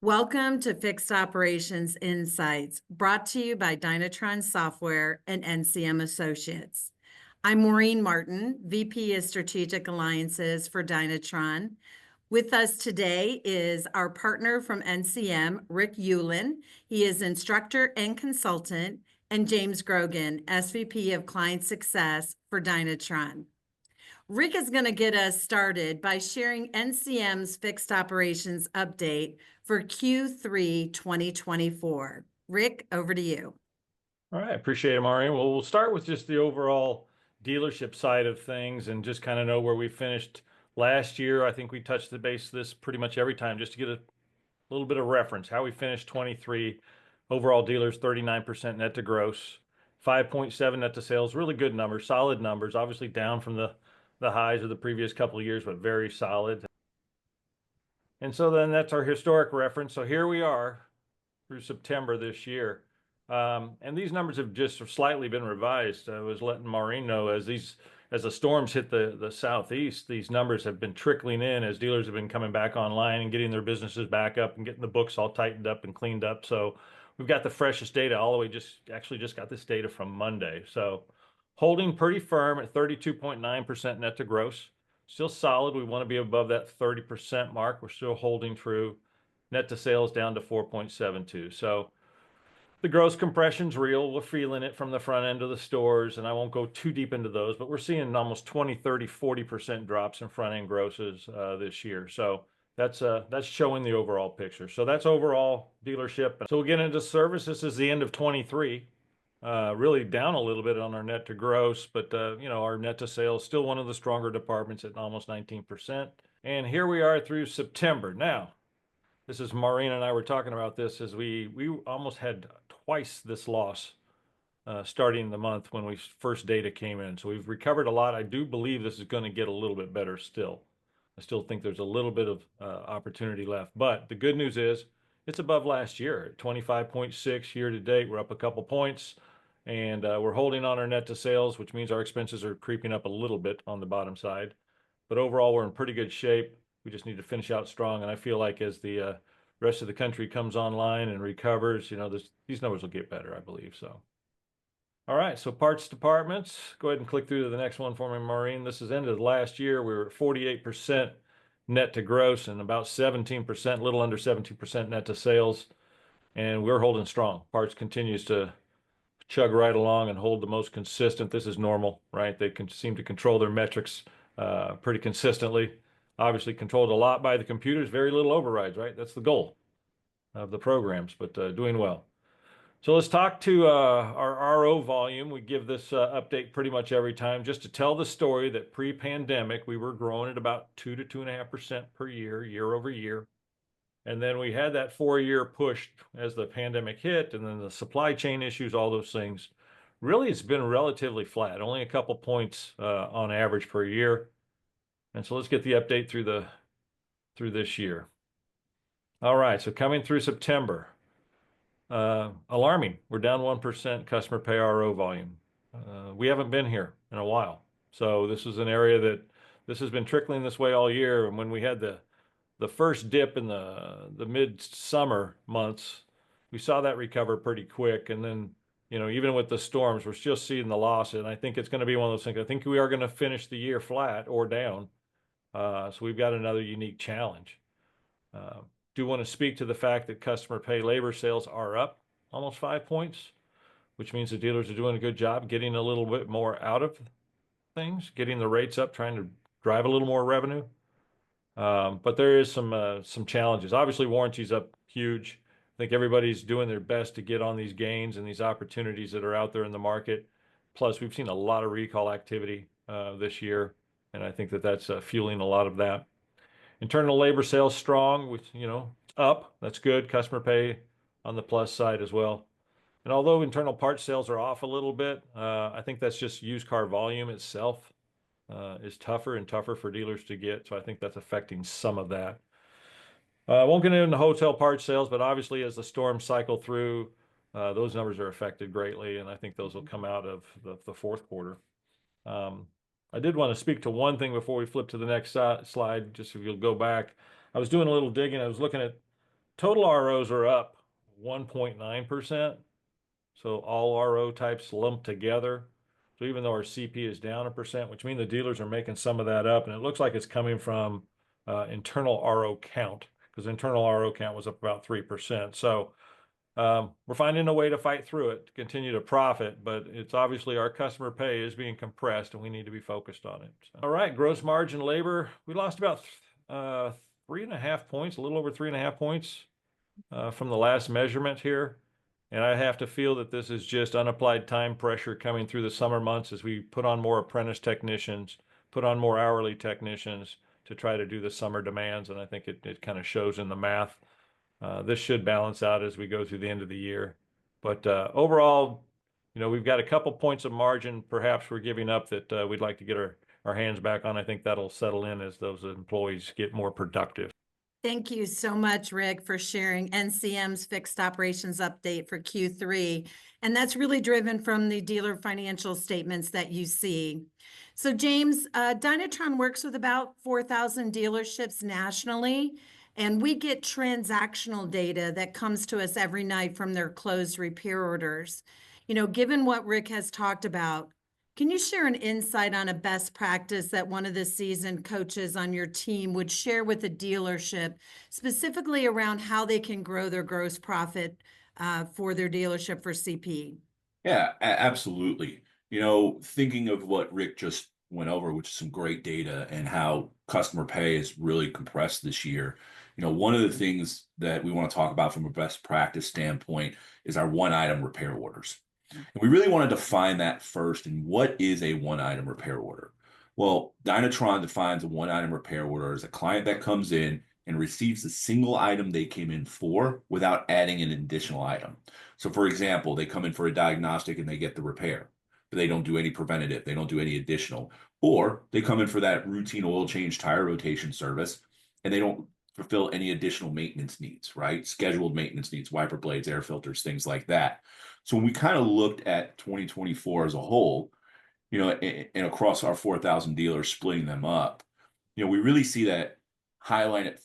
Welcome to Fixed Operations Insights, brought to you by Dynatron Software and NCM Associates. I'm Maureen Martin, VP of Strategic Alliances for Dynatron. With us today is our partner from NCM, Rick Yulin. He is instructor and consultant, and James Grogan, SVP of Client Success for Dynatron. Rick is going to get us started by sharing NCM's fixed operations update for Q3 2024. Rick, over to you. All right, appreciate it, Maureen. Well, we'll start with just the overall dealership side of things and just kind of know where we finished last year. I think we touched the base of this pretty much every time just to get a little bit of reference. How we finished 23, overall dealers 39% net to gross, 5.7 net to sales, really good numbers, solid numbers, obviously down from the highs of the previous couple of years, but very solid. And so then that's our historic reference. So here we are through September this year. And these numbers have just slightly been revised. I was letting Maureen know as the storms hit the southeast, these numbers have been trickling in as dealers have been coming back online and getting their businesses back up and getting the books all tightened up and cleaned up. So we've got the freshest data all the way, just got this data from Monday. So holding pretty firm at 32.9% net to gross. Still solid. We want to be above that 30% mark. We're still holding true. Net to sales down to 4.72. So the gross compression's real. We're feeling it from the front end of the stores, and I won't go too deep into those, but we're seeing almost 20, 30, 40% drops in front end grosses this year. So that's showing the overall picture. So that's overall dealership. So we'll get into service. This is the end of 23. Really down a little bit on our net to gross, but our net to sales still one of the stronger departments at almost 19%. And here we are through September. Now, this is Maureen and I were talking about this as we almost had twice this loss starting the month when we first data came in. So we've recovered a lot. I do believe this is going to get a little bit better still. I still think there's a little bit of opportunity left, but the good news is it's above last year at 25.6 year to date. We're up a couple points. And we're holding on our net to sales, which means our expenses are creeping up a little bit on the bottom side. But overall, we're in pretty good shape. We just need to finish out strong. And I feel like as the rest of the country comes online and recovers, these numbers will get better, I believe. So, all right, so parts departments. Go ahead and click through to the next one for me, Maureen. This is end of last year. We were at 48% net to gross and about 17%, a little under 17% net to sales. And we're holding strong. Parts continues to chug right along and hold the most consistent. This is normal, right? They can seem to control their metrics pretty consistently. Obviously controlled a lot by the computers, very little overrides, right? That's the goal of the programs, but doing well. So let's talk to our RO volume. We give this update pretty much every time just to tell the story that pre-pandemic, we were growing at about 2 to 2.5% per year, year over year. And then we had that 4-year push as the pandemic hit, and then the supply chain issues, all those things. Really, it's been relatively flat, only a couple points on average per year. And so let's get the update through this year. All right, so coming through September, alarming. We're down 1% customer pay RO volume. We haven't been here in a while. So this is an area that this has been trickling this way all year. And when we had the first dip in the mid-summer months, we saw that recover pretty quick. And then, even with the storms, we're still seeing the loss. And I think it's going to be one of those things. I think we are going to finish the year flat or down. So we've got another unique challenge. Do want to speak to the fact that customer pay labor sales are up almost 5 points, which means the dealers are doing a good job getting a little bit more out of things, getting the rates up, trying to drive a little more revenue. But there is some challenges. Obviously, warranty's up huge. I think everybody's doing their best to get on these gains and these opportunities that are out there in the market. Plus, we've seen a lot of recall activity this year, and I think that's fueling a lot of that. Internal labor sales strong, with up. That's good. Customer pay on the plus side as well. And although internal parts sales are off a little bit, I think that's just used car volume itself. Is tougher and tougher for dealers to get. So I think that's affecting some of that. I won't get into hotel parts sales, but obviously as the storms cycle through, those numbers are affected greatly. And I think those will come out of the fourth quarter. I did want to speak to one thing before we flip to the next slide, just if you'll go back. I was doing a little digging. I was looking at Total ROs are up 1.9%. So all RO types lumped together. So even though our CP is down 1%, which means the dealers are making some of that up, and it looks like it's coming from internal RO count, because internal RO count was up about 3%. So we're finding a way to fight through it, to continue to profit, but it's obviously our customer pay is being compressed and we need to be focused on it. So, all right, gross margin labor, we lost about 3.5 points, a little over 3.5 points from the last measurement here. And I have to feel that this is just unapplied time pressure coming through the summer months as we put on more apprentice technicians, put on more hourly technicians to try to do the summer demands. And I think it kind of shows in the math. This should balance out as we go through the end of the year. But overall, we've got a couple points of margin perhaps we're giving up that we'd like to get our hands back on. I think that'll settle in as those employees get more productive. Thank you so much, Rick, for sharing NCM's fixed operations update for Q3. And that's really driven from the dealer financial statements that you see. So James, Dynatron works with about 4,000 dealerships nationally, and we get transactional data that comes to us every night from their closed repair orders. Given what Rick has talked about, can you share an insight on a best practice that one of the seasoned coaches on your team would share with the dealership, specifically around how they can grow their gross profit for their dealership for CP? Yeah, absolutely. Thinking of what Rick just went over, which is some great data and how customer pay is really compressed this year. One of the things that we want to talk about from a best practice standpoint is our one-item repair orders. And we really want to define that first. And what is a one-item repair order? Well, Dynatron defines a one-item repair order as a client that comes in and receives a single item they came in for without adding an additional item. So, for example, they come in for a diagnostic and they get the repair, but they don't do any preventative. They don't do any additional. Or they come in for that routine oil change, tire rotation service, and they don't fulfill any additional maintenance needs, right? Scheduled maintenance needs, wiper blades, air filters, things like that. So when we kind of looked at 2024 as a whole, and across our 4,000 dealers, splitting them up, we really see that highlight at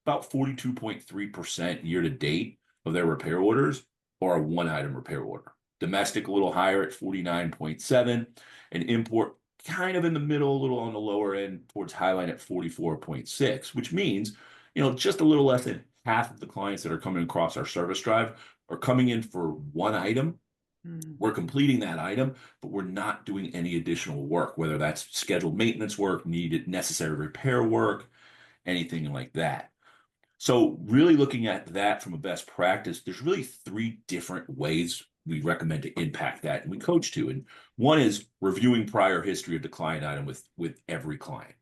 about 42.3% year to date of their repair orders are a one-item repair order. Domestic a little higher at 49.7, and import kind of in the middle, a little on the lower end towards highlight at 44.6, which means, just a little less than half of the clients that are coming across our service drive are coming in for one item. We're completing that item, but we're not doing any additional work, whether that's scheduled maintenance work, needed necessary repair work, anything like that. So really looking at that from a best practice, there's really 3 different ways we recommend to impact that, and we coach to. And one is reviewing prior history of the client item with every client.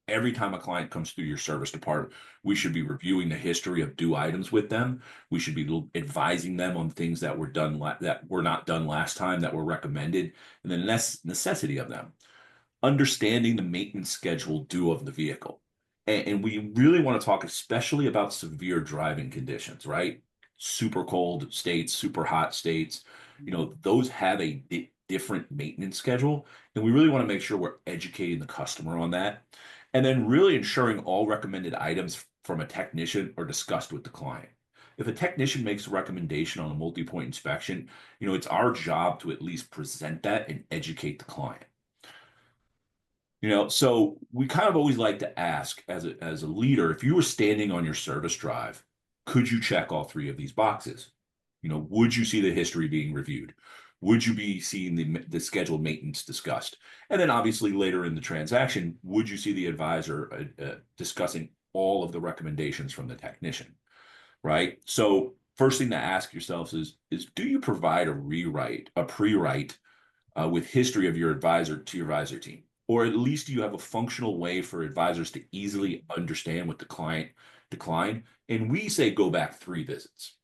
Every time a client comes through your service department, we should be reviewing the history of due items with them. We should be advising them on things that were done that were not done last time that were recommended, and the necessity of them. Understanding the maintenance schedule due of the vehicle. And we really want to talk especially about severe driving conditions, right? Super cold states, super hot states, those have a different maintenance schedule. And we really want to make sure we're educating the customer on that. And then really ensuring all recommended items from a technician are discussed with the client. If a technician makes a recommendation on a multi-point inspection, it's our job to at least present that and educate the client. So we kind of always like to ask as a leader, if you were standing on your service drive, could you check all 3 of these boxes? Would you see the history being reviewed? Would you be seeing the scheduled maintenance discussed? And then obviously later in the transaction, would you see the advisor discussing all of the recommendations from the technician, right? So first thing to ask yourselves is do you provide a pre-write with history of your advisor to your advisor team? Or at least you have a functional way for advisors to easily understand what the client declined. And we say go back 3 visits,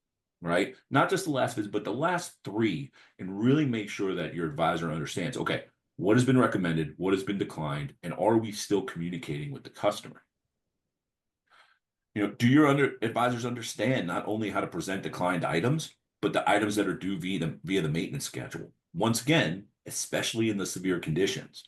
right? Not just the last visit, but the last 3, and really make sure that your advisor understands, okay, what has been recommended, what has been declined, and are we still communicating with the customer? Do your advisors understand not only how to present declined items, but the items that are due via the maintenance schedule? Once again, especially in the severe conditions,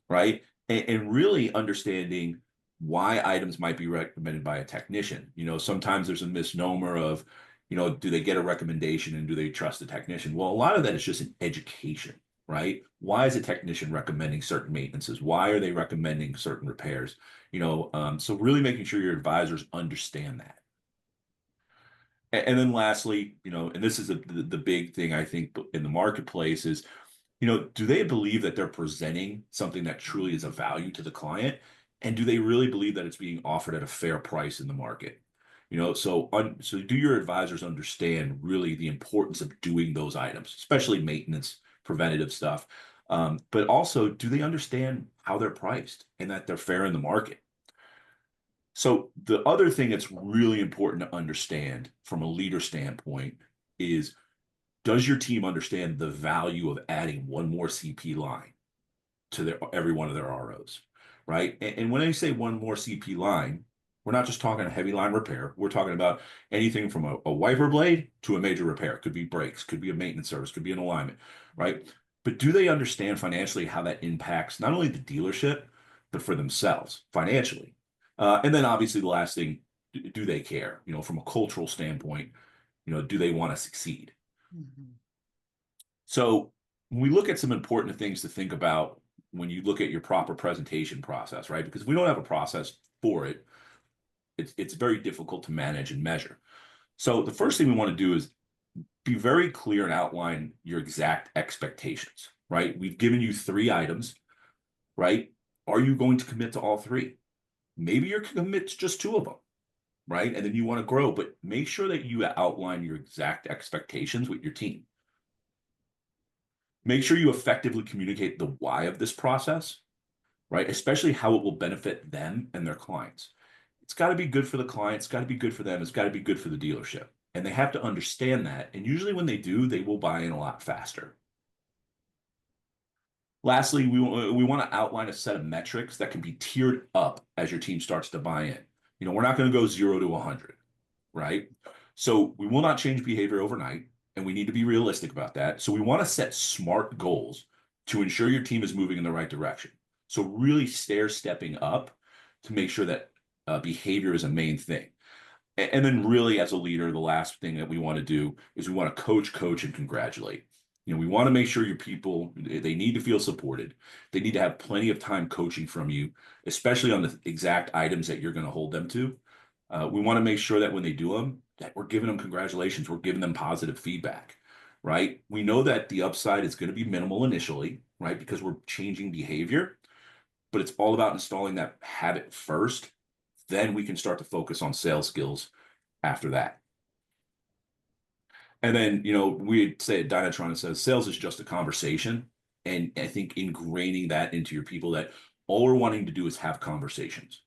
right? And really understanding why items might be recommended by a technician. Sometimes there's a misnomer of, do they get a recommendation and do they trust the technician? Well, a lot of that is just an education, right? Why is a technician recommending certain maintenances? Why are they recommending certain repairs? So really making sure your advisors understand that. And then lastly, and this is the big thing I think in the marketplace is, do they believe that they're presenting something that truly is of value to the client? And do they really believe that it's being offered at a fair price in the market? So do your advisors understand really the importance of doing those items, especially maintenance, preventative stuff? But also, do they understand how they're priced and that they're fair in the market? So the other thing that's really important to understand from a leader standpoint is, does your team understand the value of adding one more CP line to every one of their ROs, right? And when I say one more CP line, we're not just talking a heavy line repair. We're talking about anything from a wiper blade to a major repair. Could be brakes, could be a maintenance service, could be an alignment, right? But do they understand financially how that impacts not only the dealership, but for themselves financially? And then obviously the last thing, do they care? From a cultural standpoint, do they want to succeed? Mhm. So when we look at some important things to think about when you look at your proper presentation process, right? Because if we don't have a process for it, it's very difficult to manage and measure. So the first thing we want to do is be very clear and outline your exact expectations, right? We've given you 3 items, right? Are you going to commit to all 3? Maybe you're commit to just 2 of them, right? And then you want to grow, but make sure that you outline your exact expectations with your team. Make sure you effectively communicate the why of this process, right? Especially how it will benefit them and their clients. It's got to be good for the client. It's got to be good for them. It's got to be good for the dealership. And they have to understand that. And usually when they do, they will buy in a lot faster. Lastly, we want to outline a set of metrics that can be tiered up as your team starts to buy in. We're not going to go 0 to 100, right? So we will not change behavior overnight, and we need to be realistic about that. So we want to set SMART goals to ensure your team is moving in the right direction. So really stepping up to make sure that behavior is a main thing. And then really as a leader, the last thing that we want to do is we want to coach, and congratulate. We want to make sure your people, they need to feel supported. They need to have plenty of time coaching from you, especially on the exact items that you're going to hold them to. We want to make sure that when they do them, that we're giving them congratulations. We're giving them positive feedback, right? We know that the upside is going to be minimal initially, right? Because we're changing behavior, but it's all about installing that habit first. Then we can start to focus on sales skills after that. And then, we say at Dynatron, it says sales is just a conversation. And I think ingraining that into your people, that all we're wanting to do is have conversations,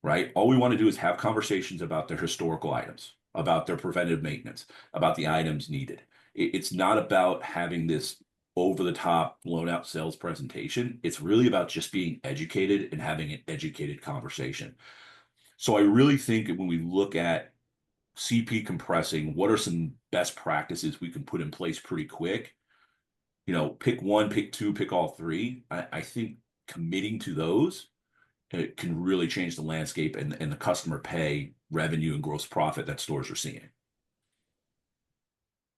right? All we want to do is have conversations about their historical items, about their preventive maintenance, about the items needed. It's not about having this over the top blown out sales presentation. It's really about just being educated and having an educated conversation. So I really think when we look at CP compressing, what are some best practices we can put in place pretty quick? Pick 1, pick 2, pick all 3. I think committing to those, it can really change the landscape and the customer pay, revenue, and gross profit that stores are seeing.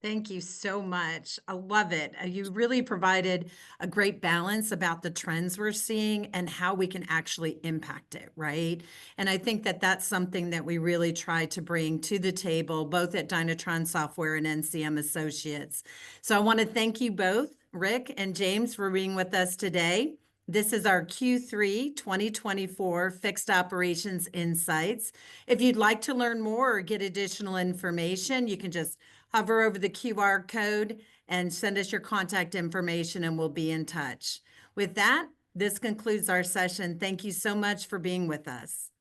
Thank you so much. I love it. You really provided a great balance about the trends we're seeing and how we can actually impact it, right? And I think that that's something that we really try to bring to the table, both at Dynatron Software and NCM Associates. So I want to thank you both, Rick and James, for being with us today. This is our Q3 2024 Fixed Operations Insights. If you'd like to learn more or get additional information, you can just hover over the QR code and send us your contact information and we'll be in touch. With that, this concludes our session. Thank you so much for being with us.